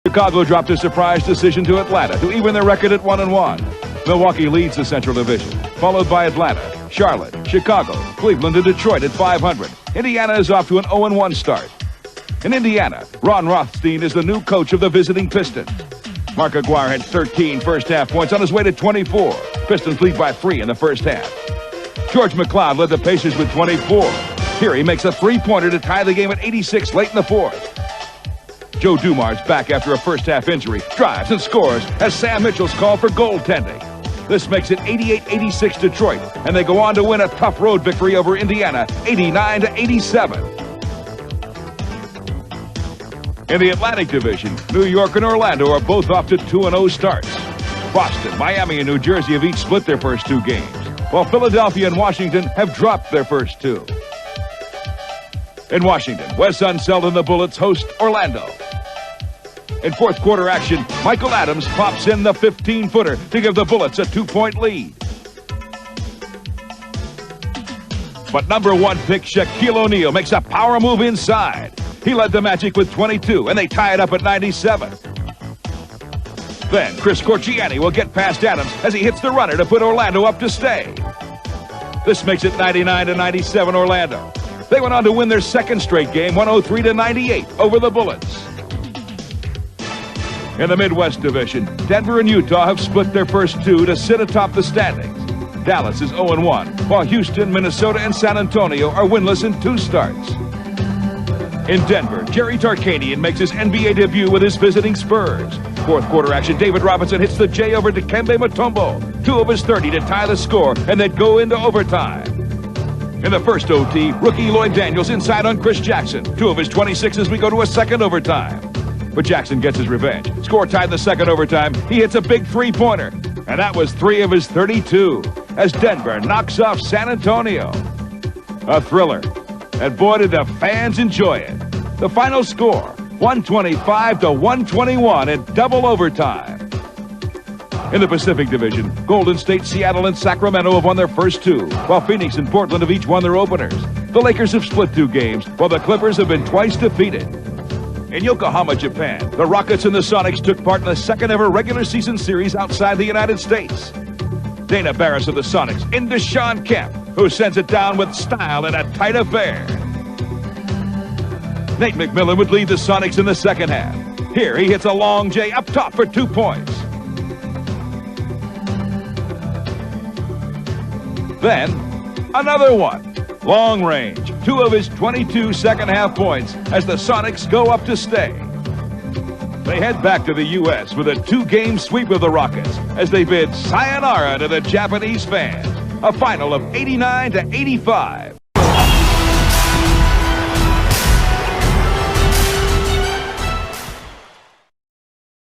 Chicago dropped a surprise decision to Atlanta to even their record at 1-1. Milwaukee leads the Central Division, followed by Atlanta, Charlotte, Chicago, Cleveland, and Detroit at 500. Indiana is off to an 0-1 start. In Indiana, Ron Rothstein is the new coach of the visiting Pistons. Mark Aguirre had 13 first-half points on his way to 24. Pistons lead by 3 in the first half. George McLeod led the Pacers with 24. Here he makes a three-pointer to tie the game at 86 late in the fourth. Joe Dumars, back after a first-half injury, drives and scores as Sam Mitchell's called for goaltending. This makes it 88-86 Detroit, and they go on to win a tough road victory over Indiana, 89-87. In the Atlantic Division, New York and Orlando are both off to 2-0 starts. Boston, Miami, and New Jersey have each split their first two games, while Philadelphia and Washington have dropped their first two. In Washington, Wes Unseld and the Bullets host Orlando. In fourth quarter action, Michael Adams pops in the 15-footer to give the Bullets a 2-point lead. But number one pick Shaquille O'Neal makes a power move inside. He led the Magic with 22, and they tie it up at 97. Then Chris Corchiani will get past Adams as he hits the runner to put Orlando up to stay. This makes it 99-97 Orlando. They went on to win their second straight game, 103-98 over the Bullets. In the Midwest Division, Denver and Utah have split their first two to sit atop the standings. Dallas is 0-1, while Houston, Minnesota, and San Antonio are winless in two starts. In Denver, Jerry Tarkanian makes his NBA debut with his visiting Spurs. Fourth quarter action, David Robinson hits the J over to Dikembe Mutombo. 2 of his 30 to tie the score, and they'd go into overtime. In the first OT, rookie Lloyd Daniels inside on Chris Jackson. 2 of his 26 as we go to a second overtime. But Jackson gets his revenge. Score tied in the second overtime. He hits a big three-pointer. And that was 3 of his 32 as Denver knocks off San Antonio. A thriller. And boy, did the fans enjoy it. The final score, 125-121 in double overtime. In the Pacific Division, Golden State, Seattle, and Sacramento have won their first two, while Phoenix and Portland have each won their openers. The Lakers have split 2 games, while the Clippers have been twice defeated. In Yokohama, Japan, the Rockets and the Sonics took part in the second ever regular season series outside the United States. Dana Barris of the Sonics into Sean Kemp, who sends it down with style in a tight affair. Nate McMillan would lead the Sonics in the second half. Here he hits a long J up top for 2 points. Then, another one. Long range, 2 of his 22 second half points as the Sonics go up to stay. They head back to the U.S. with a 2-game sweep of the Rockets as they bid sayonara to the Japanese fans. A final of 89-85.